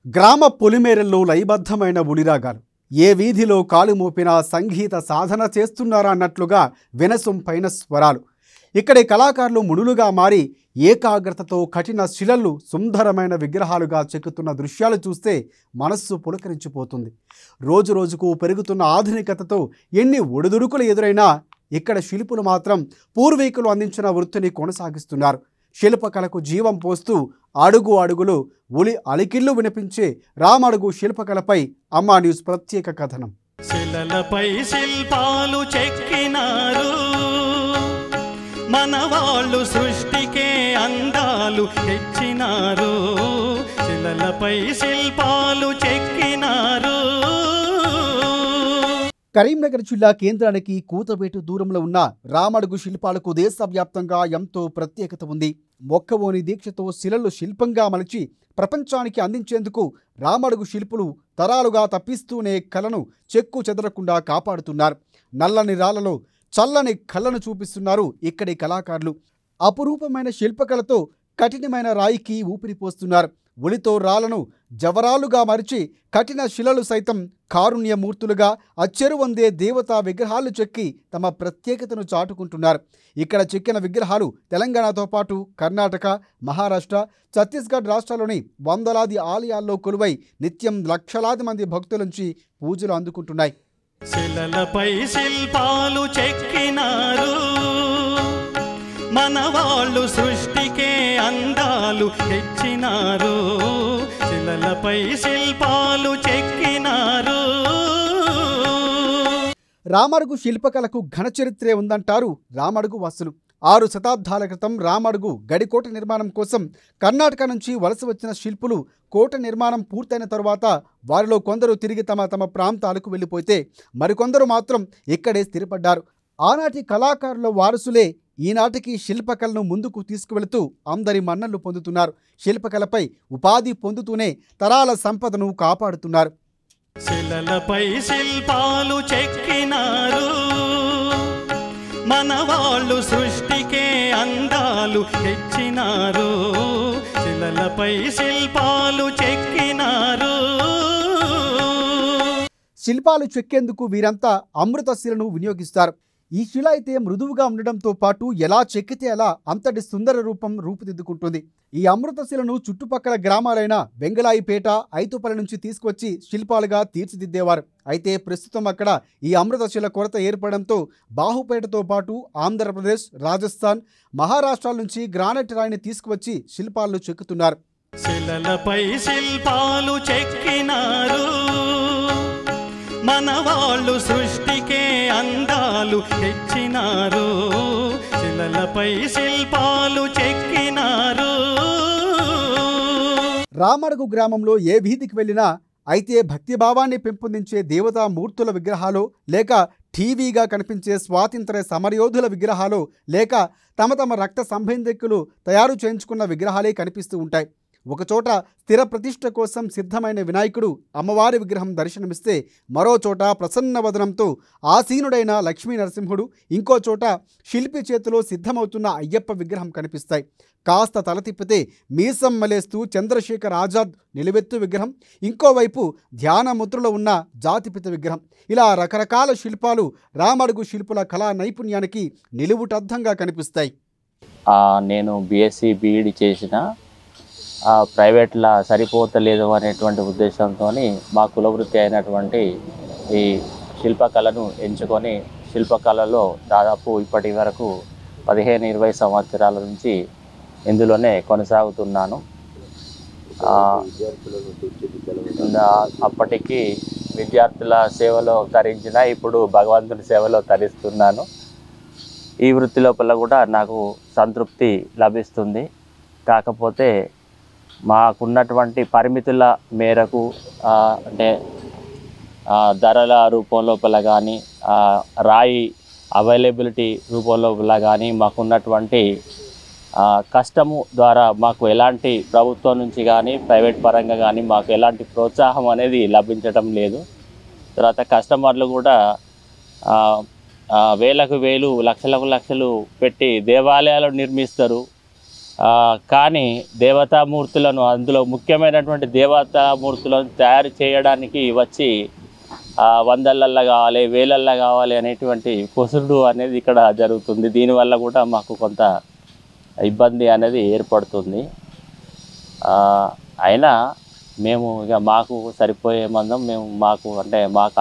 గ్రామ పొలిమేరల్లో లయబద్ధమైన ఉలిరాగాలు ఏ వీధిలో కాలు మోపినా సంగీత సాధన చేస్తున్నారా అన్నట్లుగా వినసొంపైన స్వరాలు. ఇక్కడి కళాకారులు మునులుగా మారి ఏకాగ్రతతో కఠిన శిలలు సుందరమైన విగ్రహాలుగా చెక్కుతున్న దృశ్యాలు చూస్తే మనస్సు పులకరించిపోతుంది. రోజు రోజుకు పెరుగుతున్న ఆధునికతతో ఎన్ని ఒడిదుడుకులు ఎదురైనా ఇక్కడ శిల్పులు మాత్రం పూర్వీకులు అందించిన వృత్తిని కొనసాగిస్తున్నారు. శిల్పకళకు జీవం పోస్తూ అడుగు అడుగులు ఉలి అలికిళ్ళు వినిపించే రామడుగు శిల్పకళపై అమ్మా న్యూస్ ప్రత్యేక కథనం. శిలలపై శిల్పాలు చెక్కినారు, మన వాళ్ళు సృష్టికే అందాలు తెచ్చినారు. శిలలపై శిల్పాలు చెక్కినారు. కరీంనగర్ జిల్లా కేంద్రానికి కూతవేటు దూరంలో ఉన్న రామడుగు శిల్పాలకు దేశవ్యాప్తంగా ఎంతో ప్రత్యేకత ఉంది. మొక్కవోని దీక్షతో శిలలు శిల్పంగా మలిచి ప్రపంచానికి అందించేందుకు రామడుగు శిల్పులు తరాలుగా తప్పిస్తూనే కళను చెక్కు చెదరకుండా కాపాడుతున్నారు. నల్లని రాళ్లలో చల్లని కళ్ళను చూపిస్తున్నారు ఇక్కడి కళాకారులు. అపురూపమైన శిల్పకళతో కఠినమైన రాయికి ఊపిరిపోస్తున్నారు. ఉలితో రాళ్లను జవరాలుగా మరిచి కఠిన శిలలు సైతం కారుణ్యమూర్తులుగా అచ్చెరువందే దేవతా విగ్రహాలు చెక్కి తమ ప్రత్యేకతను చాటుకుంటున్నారు. ఇక్కడ చెక్కిన విగ్రహాలు తెలంగాణతో పాటు కర్ణాటక, మహారాష్ట్ర, ఛత్తీస్గఢ్ రాష్ట్రాల్లోని వందలాది ఆలయాల్లో కొలువై నిత్యం లక్షలాది మంది భక్తుల నుంచి పూజలు అందుకుంటున్నాయి. శిలలపై శిల్పాలు చెక్కినారు, మన వాళ్ళు సృష్టికే అందాలు తెచ్చినారు. శిలలపై శిల్పాలు చెక్కినారు. రామడుగు శిల్పకళకు ఘన చరిత్రే ఉందంటారు రామడుగు వాసులు. 6 శతాబ్దాల క్రితం రామడుగు గడికోట నిర్మాణం కోసం కర్ణాటక నుంచి వలస వచ్చిన శిల్పులు కోట నిర్మాణం పూర్తయిన తరువాత వారిలో కొందరు తిరిగి తమ ప్రాంతాలకు వెళ్ళిపోతే మరికొందరు మాత్రం ఇక్కడే స్థిరపడ్డారు. ఆనాటి కళాకారుల వారసులే ఈనాటికి శిల్పకళను ముందుకు తీసుకువెళుతూ అందరి మన్ననలు పొందుతున్నారు. శిల్పకళపై ఉపాధి పొందుతూనే తరాల సంపదను కాపాడుతున్నారు. శిలలపై శిల్పాలు చెక్కినారు, మన వాళ్ళు సృష్టికే అందాలు తెచ్చినారు. శిలలపై శిల్పాలు చెక్కినారు. శిల్పాలు చెక్కేందుకు వీరంతా అమృత శిలను వినియోగిస్తారు. ఈ శిల అయితే మృదువుగా ఉండడంతో పాటు ఎలా చెక్కితే అలా అంతటి సుందర రూపం రూపుదిద్దుకుంటుంది. ఈ అమృత శిలను చుట్టుపక్కల గ్రామాలైన వెంగళాయిపేట, ఐతుపల్లి నుంచి తీసుకొచ్చి శిల్పాలుగా తీర్చిదిద్దేవారు. అయితే ప్రస్తుతం అక్కడ ఈ అమృత శిల కొరత ఏర్పడంతో బాహుపేటతో పాటు ఆంధ్రప్రదేశ్, రాజస్థాన్, మహారాష్ట్రాల నుంచి గ్రానైట్ రాయిని తీసుకువచ్చి శిల్పాలను చెక్కుతున్నారు. శిలలపై శిల్పాలు చెక్కినారు, మన వాళ్ళు సృష్టికే అందాలు తెచ్చినారు. శిలలపై శిల్పాలు చెక్కినారు. రామడుగు గ్రామంలో ఏ వీధికి వెళ్ళినా అయితే భక్తిభావాన్ని పెంపొందించే దేవతా మూర్తుల విగ్రహాలు, లేక టీవీగా కనిపించే స్వాతంత్ర్య సమరయోధుల విగ్రహాలు, లేక తమ రక్త సంబంధికులు తయారు చేయించుకున్న విగ్రహాలే కనిపిస్తూ ఉంటాయి. ఒకచోట స్థిర ప్రతిష్ఠ కోసం సిద్ధమైన వినాయకుడు అమ్మవారి విగ్రహం దర్శనమిస్తే మరో చోట ప్రసన్నవదనంతో ఆసీనుడైన లక్ష్మీ నరసింహుడు, ఇంకో చోట శిల్పి చేతిలో సిద్ధమవుతున్న అయ్యప్ప విగ్రహం కనిపిస్తాయి. కాస్త తల తిప్పితే మీసం మలేస్తూ చంద్రశేఖర్ ఆజాద్ నిలువెత్తు విగ్రహం, ఇంకోవైపు ధ్యాన ముద్రలో ఉన్న జాతిపిత విగ్రహం, ఇలా రకరకాల శిల్పాలు రామడుగు శిల్పుల కళా నైపుణ్యానికి నిలువుటద్దంగా కనిపిస్తాయి. నేను BSc BEd చేసిన ప్రైవేట్లా సరిపోతలేదు అనేటువంటి ఉద్దేశంతో మా కులవృత్తి అయినటువంటి ఈ శిల్పకళను ఎంచుకొని శిల్పకళలో దాదాపు ఇప్పటి వరకు 15-20 సంవత్సరాల నుంచి ఇందులోనే కొనసాగుతున్నాను. అప్పటికి విద్యార్థుల సేవలో తరించిన, ఇప్పుడు భగవంతుని సేవలో తరిస్తున్నాను. ఈ వృత్తి లోపల కూడా నాకు సంతృప్తి లభిస్తుంది. కాకపోతే మాకున్నటువంటి పరిమితుల మేరకు అంటే ధరల రూపం లోపల కానీ, రాయి అవైలబిలిటీ రూపం లోపల కానీ మాకున్నటువంటి కష్టము ద్వారా మాకు ఎలాంటి ప్రభుత్వం నుంచి కానీ ప్రైవేట్ పరంగా కానీ మాకు ఎలాంటి ప్రోత్సాహం అనేది లభించడం లేదు. తర్వాత కస్టమర్లు కూడా వేలకు వేలు, లక్షలకు లక్షలు పెట్టి దేవాలయాలు నిర్మిస్తారు. కానీ దేవతామూర్తులను, అందులో ముఖ్యమైనటువంటి దేవతామూర్తులను తయారు చేయడానికి వచ్చి వందలల్లో కావాలి, వేలల్లో కావాలి అనేటువంటి కొసుడు అనేది ఇక్కడ జరుగుతుంది. దీనివల్ల కూడా మాకు కొంత ఇబ్బంది అనేది ఏర్పడుతుంది. అయినా మేము ఇక మాకు సరిపోయే మందం మేము మాకు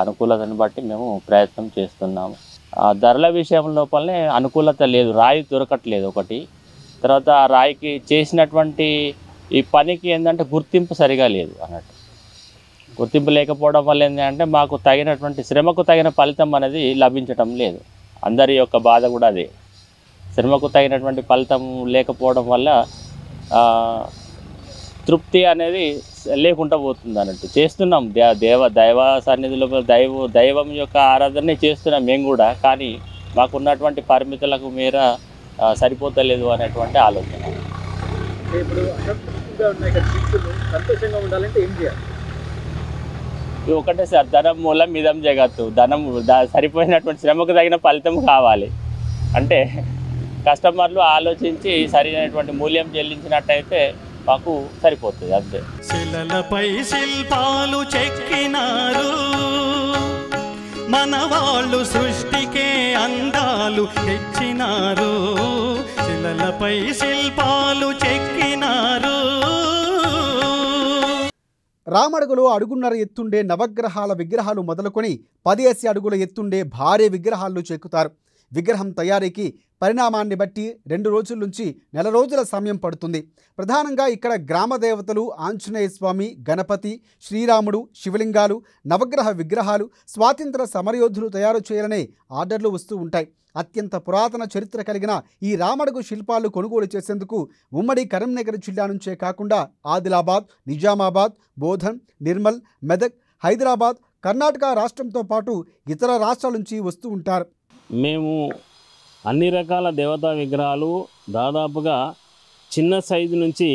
అనుకూలతను బట్టి మేము ప్రయత్నం చేస్తున్నాము. ధరల విషయం లోపలనే అనుకూలత లేదు, రాయి దొరకట్లేదు ఒకటి. తర్వాత ఆ రాయికి చేసినటువంటి ఈ పనికి ఏంటంటే గుర్తింపు సరిగా లేదు అన్నట్టు. గుర్తింపు లేకపోవడం వల్ల ఏంటంటే మాకు తగినటువంటి శ్రమకు తగిన ఫలితం అనేది లభించటం లేదు. అందరి యొక్క బాధ కూడా అదే. శ్రమకు తగినటువంటి ఫలితం లేకపోవడం వల్ల తృప్తి అనేది లేకుండా పోతుంది అన్నట్టు. చేస్తున్నాం దైవ సన్నిధిలో దైవం యొక్క ఆరాధన చేస్తున్నాం మేము కూడా, కానీ మాకున్నటువంటి పరిమితులకు మేర సరిపోతలేదు అనేటువంటి ఆలోచన. ఇప్పుడు సంతోషంగా ఉండాలంటే ఏం చేయాలి? ఒకటే సార్, ధనం మూలం మిదం జగత్తు. ధనం సరిపోయినటువంటి శ్రమకు తగిన ఫలితం కావాలి. అంటే కస్టమర్లు ఆలోచించి సరైనటువంటి మూల్యం చెల్లించినట్టయితే మాకు సరిపోతుంది అంతే. శిలలపై శిల్పాలు చెక్కినారు, మన వాళ్ళు సృష్టికే అందాలు తెచ్చినారు. శిలలపై శిల్పాలు చెక్కినారు. రామడుగులో అడుగున్నర ఎత్తుండే నవగ్రహాల విగ్రహాలు మొదలుకొని 10 అడుగుల ఎత్తుండే భారీ విగ్రహాలు చెక్కుతారు. విగ్రహం తయారీకి పరిణామాన్ని బట్టి 2 రోజుల నుంచి నెల రోజుల సమయం పడుతుంది. ప్రధానంగా ఇక్కడ గ్రామ దేవతలు, ఆంజనేయ స్వామి, గణపతి, శ్రీరాముడు, శివలింగాలు, నవగ్రహ విగ్రహాలు, స్వాతంత్ర సమరయోధులు తయారు చేయాలనే ఆర్డర్లు వస్తూ ఉంటాయి. అత్యంత పురాతన చరిత్ర కలిగిన ఈ రామడుగు శిల్పాలు కొనుగోలు చేసేందుకు ఉమ్మడి కరీంనగర్ జిల్లా నుంచే కాకుండా ఆదిలాబాద్, నిజామాబాద్, బోధన్, నిర్మల్, మెదక్, హైదరాబాద్, కర్ణాటక రాష్ట్రంతో పాటు ఇతర రాష్ట్రాల నుంచి వస్తూ ఉంటారు. మేము అన్ని రకాల దేవతా విగ్రహాలు దాదాపుగా చిన్న సైజు నుంచి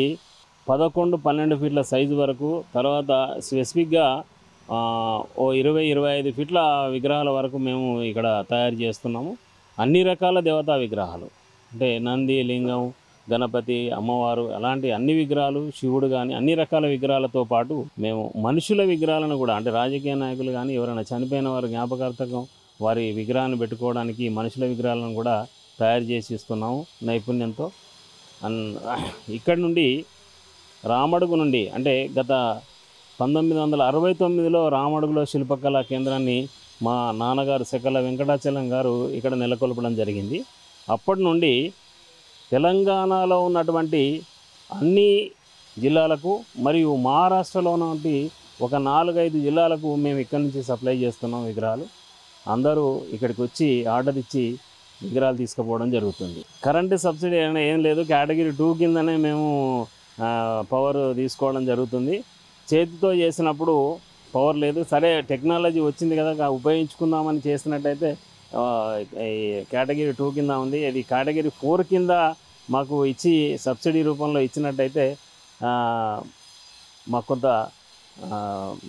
11-12 ఫీట్ల సైజు వరకు, తర్వాత స్పెసిఫిక్గా ఓ 20-25 ఫీట్ల విగ్రహాల వరకు మేము ఇక్కడ తయారు చేస్తున్నాము. అన్ని రకాల దేవతా విగ్రహాలు అంటే నంది, లింగం, గణపతి, అమ్మవారు, అలాంటి అన్ని విగ్రహాలు, శివుడు కానీ అన్ని రకాల విగ్రహాలతో పాటు మేము మనుషుల విగ్రహాలను కూడా, అంటే రాజకీయ నాయకులు కానీ ఎవరైనా చనిపోయిన వారు జ్ఞాపకార్థకం వారి విగ్రహాన్ని పెట్టుకోవడానికి మనుషుల విగ్రహాలను కూడా తయారు చేసి ఇస్తున్నాము నైపుణ్యంతో. ఇక్కడి నుండి రామడుగు నుండి అంటే గత 1969లో రామడుగులో శిల్పకళా కేంద్రాన్ని మా నాన్నగారు సెకల వెంకటాచలం గారు ఇక్కడ నెలకొల్పడం జరిగింది. అప్పటి నుండి తెలంగాణలో ఉన్నటువంటి అన్ని జిల్లాలకు మరియు మహారాష్ట్రలో ఉన్నటువంటి ఒక 4-5 జిల్లాలకు మేము ఇక్కడి నుంచి సప్లై చేస్తున్నాం విగ్రహాలు. అందరూ ఇక్కడికి వచ్చి ఆర్డర్ ఇచ్చి విగ్రహాలు తీసుకుపోవడం జరుగుతుంది. కరెంటు సబ్సిడీ అయినా ఏం లేదు, కేటగిరీ 2 కిందనే మేము పవర్ తీసుకోవడం జరుగుతుంది. చేతితో చేసినప్పుడు పవర్ లేదు. సరే టెక్నాలజీ వచ్చింది కదా ఉపయోగించుకుందామని చేసినట్టయితే కేటగిరీ 2 కింద ఉంది. ఇది కేటగిరీ 4 కింద మాకు ఇచ్చి సబ్సిడీ రూపంలో ఇచ్చినట్టయితే మాకు కొంత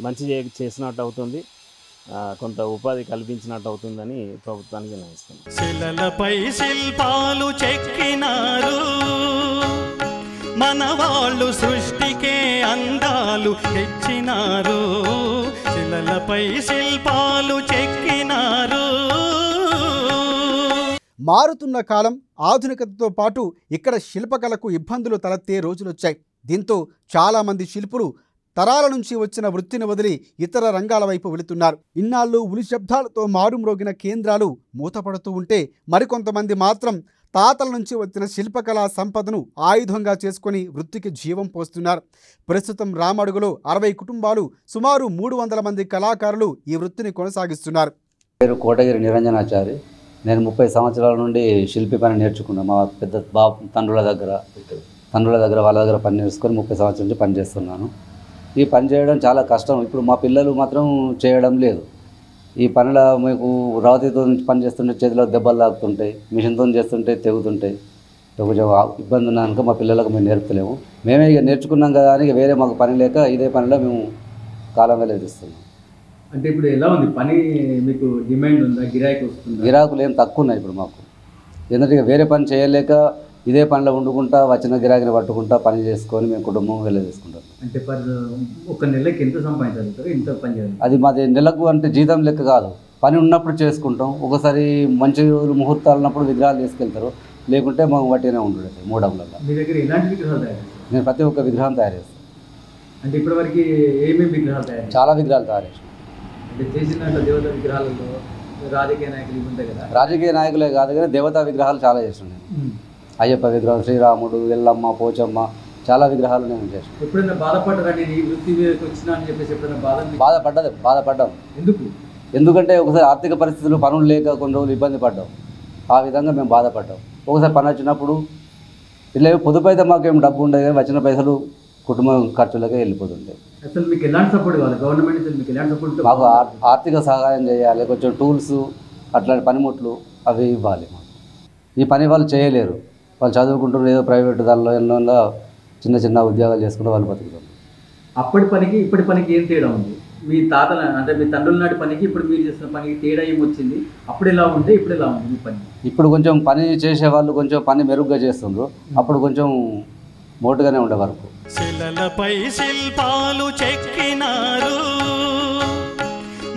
మంచి చేసినట్టు అవుతుంది, కొంత ఉపాధి కల్పించినట్టు అవుతుందని ప్రభుత్వానికి నిర్ణయిస్తున్నాం. శిలలపై శిల్పాలు చెక్కినారు, మన వాళ్ళు సృష్టికే అందాలు తెచ్చినారు. శిలలపై శిల్పాలు చెక్కినారు. మారుతున్న కాలం, ఆధునికతతో పాటు ఇక్కడ శిల్పకళకు ఇబ్బందులు తలెత్తే రోజులొచ్చాయి. దీంతో చాలామంది శిల్పులు తరాల నుంచి వచ్చిన వృత్తిని వదిలి ఇతర రంగాల వైపు వెళుతున్నారు. ఇన్నాళ్ళు ఉలి శబ్దాలతో మారుమ్రోగిన కేంద్రాలు మూతపడుతూ ఉంటే మరికొంతమంది మాత్రం తాతల నుంచి వచ్చిన శిల్పకళా సంపదను ఆయుధంగా చేసుకొని వృత్తికి జీవం పోస్తున్నారు. ప్రస్తుతం రామడుగులో 60 కుటుంబాలు, సుమారు 300 మంది కళాకారులు ఈ వృత్తిని కొనసాగిస్తున్నారు. పేరు కోటగిరి నిరంజనాచారి. నేను 30 సంవత్సరాల నుండి శిల్పి పని నేర్చుకున్నాను. మా పెద్ద తండ్రుల దగ్గర వాళ్ళ దగ్గర పని నేర్చుకొని 30 సంవత్సరాల నుంచి పని చేస్తున్నాను. ఈ పని చేయడం చాలా కష్టం. ఇప్పుడు మా పిల్లలు మాత్రం చేయడం లేదు. ఈ పనిలో మీకు రాతితో పని చేస్తుంటే చేతిలో దెబ్బలు తాకుతుంటాయి, మిషన్తో చేస్తుంటే తెగుతుంటాయి. కొంచెం ఇబ్బంది ఉన్నా కనుక మా పిల్లలకు మేము నేర్పలేము. మేమే ఇక నేర్చుకున్నాం కదా అని వేరే మాకు పని లేక ఇదే పనిలో మేము కాలం వెల్లడిస్తున్నాం. అంటే ఇప్పుడు ఎలా ఉంది పని? మీకు డిమాండ్ ఉందా? గిరాకీ వస్తుందా? గిరాకులు ఏం తక్కువ ఉన్నాయి ఇప్పుడు మాకు. ఎందుకంటే వేరే పని చేయలేక ఇదే పనిలో వండుకుంటా వచ్చిన గిరాకీని పట్టుకుంటా పని చేసుకొని మేము కుటుంబం వెళ్ళేసుకుంటాం. అంటే ఒక నెలకి ఎంత సంపాదించాలి, ఎంత పని చేయాలి? అది మాది నెలకు అంటే జీతం లెక్క కాదు, పని ఉన్నప్పుడు చేసుకుంటాం. ఒకసారి మంచి ముహూర్తాలు ఉన్నప్పుడు విగ్రహాలు తీసుకెళ్తారు, లేకుంటే మాకు వాటినే ఉంటుంది. మూడంలో మీ దగ్గర ఎలాంటి విగ్రహాలు తయారు చేస్తారు? నేను ప్రతి ఒక్క విగ్రహం తయారు చేస్తాను. అంటే ఇప్పటివరకు ఏమేమి విగ్రహాలు తయారు చేస్తారు? చాలా విగ్రహాలు తయారు చేస్తాను. అంటే చేసిన దేవతా విగ్రహాలలో రాజకీయ నాయకులు ఉంటాయి కదా? రాజకీయ నాయకులే కాదు కానీ దేవతా విగ్రహాలు చాలా చేస్తున్నాను. అయ్యప్ప విగ్రహం, శ్రీరాముడు, ఎల్లమ్మ, పోచమ్మ, చాలా విగ్రహాలు నేను చేసాను. ఎప్పుడైనా బాధపడ్డారా? నేను ఈ వృత్తి వచ్చినా అని చెప్పేసి ఎప్పుడైనా బాధపడ్డాం. ఎందుకంటే ఒకసారి ఆర్థిక పరిస్థితులు పనులు లేక కొన్ని రోజులు ఇబ్బంది పడ్డాం. ఆ విధంగా మేము బాధపడ్డాం. ఒకసారి పని వచ్చినప్పుడు ఇలా పొదుపు అయితే మాకేం డబ్బు ఉండేది కానీ వచ్చిన పైసలు కుటుంబం ఖర్చులకే వెళ్ళిపోతుంటాయి. అసలు మీకు ఎలాంటి సపోర్ట్ కావాలి? గవర్నమెంట్ నుంచి మీకు ఎలాంటి సపోర్ట్? మాకు ఆర్థిక సహాయం చేయాలి, కొంచెం టూల్స్ అట్లాంటి పనిముట్లు అవి ఇవ్వాలి. మాకు ఈ పని వాళ్ళు చేయలేరు, వాళ్ళు చదువుకుంటున్నారు, ఏదో ప్రైవేట్ దానిలో ఎన్నో చిన్న చిన్న ఉద్యోగాలు చేసుకుంటూ వాళ్ళు బతుకుతారు. అప్పటి పనికి ఇప్పటి పనికి ఏం తేడా ఉంది? మీ తాతల అంటే మీ తండ్రుల నాటి పనికి ఇప్పుడు మీరు చేస్తున్న పనికి తేడా ఏమొచ్చింది? అప్పుడు ఎలా ఉంటే ఇప్పుడు ఎలా ఉంది మీ పని? ఇప్పుడు కొంచెం పని చేసేవాళ్ళు కొంచెం పని మెరుగ్గా చేస్తుండ్రు, అప్పుడు కొంచెం మోటుగానే ఉండే వరకు. శిలలపై శిల్పాలు చెక్కినారు,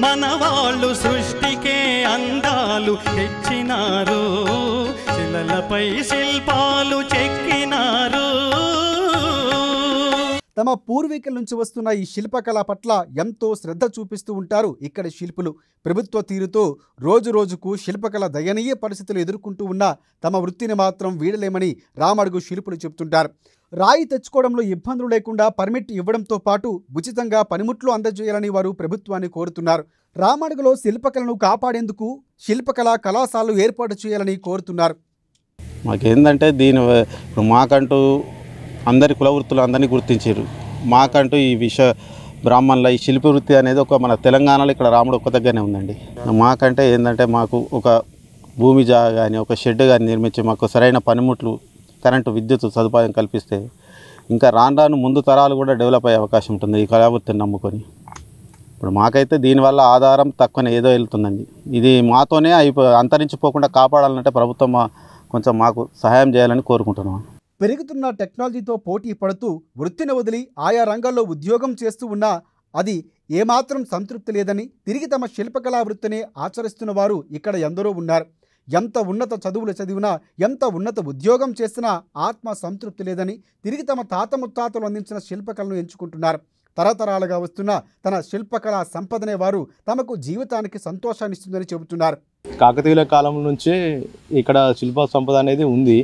మన వాళ్ళు సృష్టికే అందాలు తెచ్చినారు. శిలలపై శిల్పాలు చెక్కినారు. తమ పూర్వీకుల నుంచి వస్తున్న ఈ శిల్పకళ పట్ల ఎంతో శ్రద్ధ చూపిస్తూ ఉంటారు ఇక్కడి శిల్పులు. ప్రభుత్వ తీరుతో రోజు రోజుకు శిల్పకళ దయనీయ పరిస్థితులు ఎదుర్కొంటూ ఉన్న తమ వృత్తిని మాత్రం వీడలేమని రామడుగు శిల్పులు చెబుతుంటారు. రాయి తెచ్చుకోవడంలో ఇబ్బందులు లేకుండా పర్మిట్ ఇవ్వడంతో పాటు ఉచితంగా పనిముట్లు అందజేయాలని వారు ప్రభుత్వాన్ని కోరుతున్నారు. రామడుగులో శిల్పకళను కాపాడేందుకు శిల్పకళా కళాశాలలు ఏర్పాటు చేయాలని కోరుతున్నారు. మాకేందంటే ఇప్పుడు మాకంటూ అందరి కుల వృత్తులు అందరినీ గుర్తించారు. మాకంటూ ఈ బ్రాహ్మణుల ఈ శిల్ప వృత్తి అనేది మన తెలంగాణలో ఇక్కడ రాముడు ఒక్క దగ్గరనే ఉందండి. మాకంటే ఏంటంటే మాకు ఒక భూమి జాగా కానీ ఒక షెడ్ కానీ నిర్మించి మాకు సరైన పనిముట్లు, కరెంటు, విద్యుత్ సదుపాయం కల్పిస్తే ఇంకా రాను ముందు తరాలు కూడా డెవలప్ అయ్యే అవకాశం ఉంటుంది ఈ కళావృత్తిని నమ్ముకొని. ఇప్పుడు మాకైతే దీనివల్ల ఆధారం తక్కువనే ఏదో వెళ్తుందండి. ఇది మాతోనే అంతరించిపోకుండా కాపాడాలంటే ప్రభుత్వం కొంచెం మాకు సహాయం చేయాలని కోరుకుంటున్నాం. పెరుగుతున్న టెక్నాలజీతో పోటీ పడుతూ వృత్తిని వదిలి ఆయా రంగాల్లో ఉద్యోగం చేస్తూ ఉన్నా అది ఏమాత్రం సంతృప్తి లేదని, తిరిగి తమ శిల్పకళా వృత్తిని ఆచరిస్తున్న వారు ఇక్కడ ఎందరో ఉన్నారు. ఎంత ఉన్నత చదువులు చదివినా, ఎంత ఉన్నత ఉద్యోగం చేసినా ఆత్మ సంతృప్తి లేదని తిరిగి తమ తాత ముత్తాతలు అందించిన శిల్పకళను ఎంచుకుంటున్నారు. తరతరాలుగా వస్తున్న తన శిల్పకళా సంపదనే వారు తమకు జీవితానికి సంతోషాన్ని ఇస్తుందని చెబుతున్నారు. కాకతీయుల కాలం నుంచే ఇక్కడ శిల్ప సంపద అనేది ఉంది.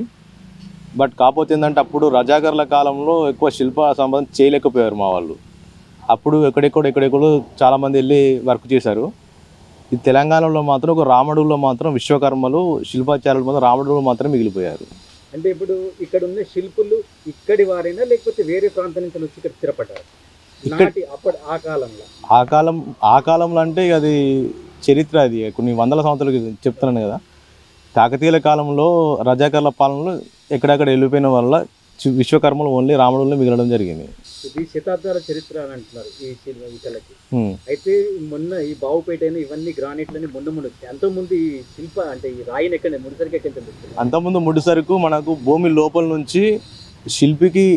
బట్ కాకపోతే ఏంటంటే అప్పుడు రజాకర్ల కాలంలో ఎక్కువ శిల్ప సంపద చేయలేకపోయారు మా వాళ్ళు. అప్పుడు ఎక్కడెక్కడో చాలామంది వెళ్ళి వర్క్ చేశారు. ఈ తెలంగాణలో మాత్రం ఒక రామడుగులో మాత్రం విశ్వకర్మలు, శిల్పాచార్యులు మాత్రం రామడుగులో మాత్రం మిగిలిపోయారు. అంటే ఇప్పుడు ఇక్కడ ఉన్న శిల్పులు ఇక్కడి వారైనా లేకపోతే వేరే ప్రాంతం నుంచి వచ్చి ఇక్కడ స్థిరపడ్డారు? ఆ కాలంలో అంటే అది చరిత్ర, అది కొన్ని వందల సంవత్సరాలు చెప్తున్నాను కదా. కాకతీయుల కాలంలో రజాకర్ల పాలనలో ఎక్కడెక్కడ వెళ్ళిపోయిన వల్ల విశ్వకర్మలు ఓన్లీ రాముడులో మిగలడం జరిగింది. ఇది శతాబ్దాల చరిత్ర అని అంటున్నారు ఈ కళకి. అయితే మొన్న ఈ బావుపేట అయినా ఇవన్నీ గ్రానైట్లని మొన్న అంతకుముందు ఈ శిల్ప అంటే ఈ రాయిని ఎక్కడ ముడిసరికి ఎక్కడ? అంతకుముందు ముడిసరుకు మనకు భూమి లోపల నుంచి శిల్పికి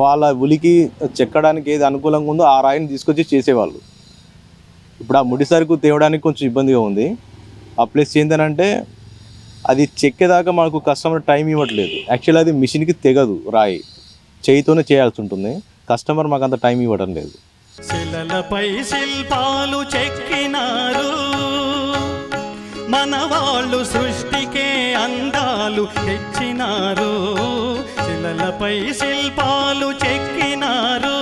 వాళ్ళ ఉలికి చెక్కడానికి ఏది అనుకూలంగా ఉందో ఆ రాయిని తీసుకొచ్చి చేసేవాళ్ళు. ఇప్పుడు ఆ ముడిసరుకు తేవడానికి కొంచెం ఇబ్బందిగా ఉంది. ఆ ప్లేస్ ఏంటంటే అది చెక్కేదాకా మనకు కస్టమర్ టైం ఇవ్వట్లేదు. యాక్చువల్లీ అది మిషన్కి తెగదు, రాయి చేయితోనే చేయాల్సి ఉంటుంది. కస్టమర్ మాకు అంత టైం ఇవ్వడం లేదు. శిలలపై శిల్పాలు చెక్కినారు, మన వాళ్ళు సృష్టికే అందాలు తెచ్చినారు. శిలలపై శిల్పాలు చెక్కినారు,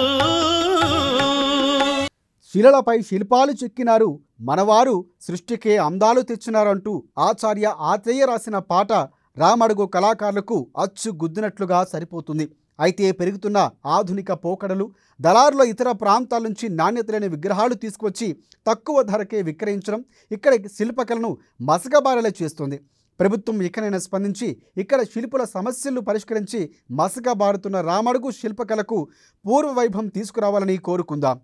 శిలలపై శిల్పాలు చెక్కినారు, మనవారు సృష్టికే అందాలు తెచ్చినారంటూ ఆచార్య ఆత్రేయ రాసిన పాట రామడుగు కళాకారులకు అచ్చు గుద్దినట్లుగా సరిపోతుంది. అయితే పెరుగుతున్న ఆధునిక పోకడలు, దళారుల ఇతర ప్రాంతాల నుంచి నాణ్యత లేని విగ్రహాలు తీసుకువచ్చి తక్కువ ధరకే విక్రయించడం ఇక్కడ శిల్పకళను మసకబారేలా చేస్తుంది. ప్రభుత్వం ఇకనైనా స్పందించి ఇక్కడ శిల్పుల సమస్యలను పరిష్కరించి మసకబారుతున్న రామడుగు శిల్పకళకు పూర్వ వైభవం తీసుకురావాలని కోరుకుందాం.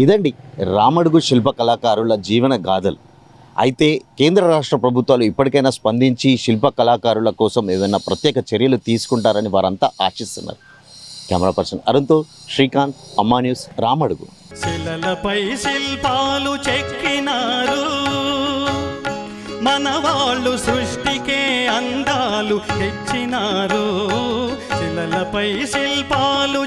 ఇదండి రామడుగు శిల్ప కళాకారుల జీవన గాథలు. అయితే కేంద్ర రాష్ట్ర ప్రభుత్వాలు ఇప్పటికైనా స్పందించి శిల్ప కళాకారుల కోసం ఏదైనా ప్రత్యేక చర్యలు తీసుకుంటారని వారంతా ఆశిస్తున్నారు. కెమెరా పర్సన్ అరుణ్తో శ్రీకాంత్, అమ్మా న్యూస్, రామడుగు. శిలలపై శిల్పాలు చెక్కినారు, మన వాళ్ళు సృష్టికే అందాలు తెచ్చినారు. శిలలపై శిల్పాలు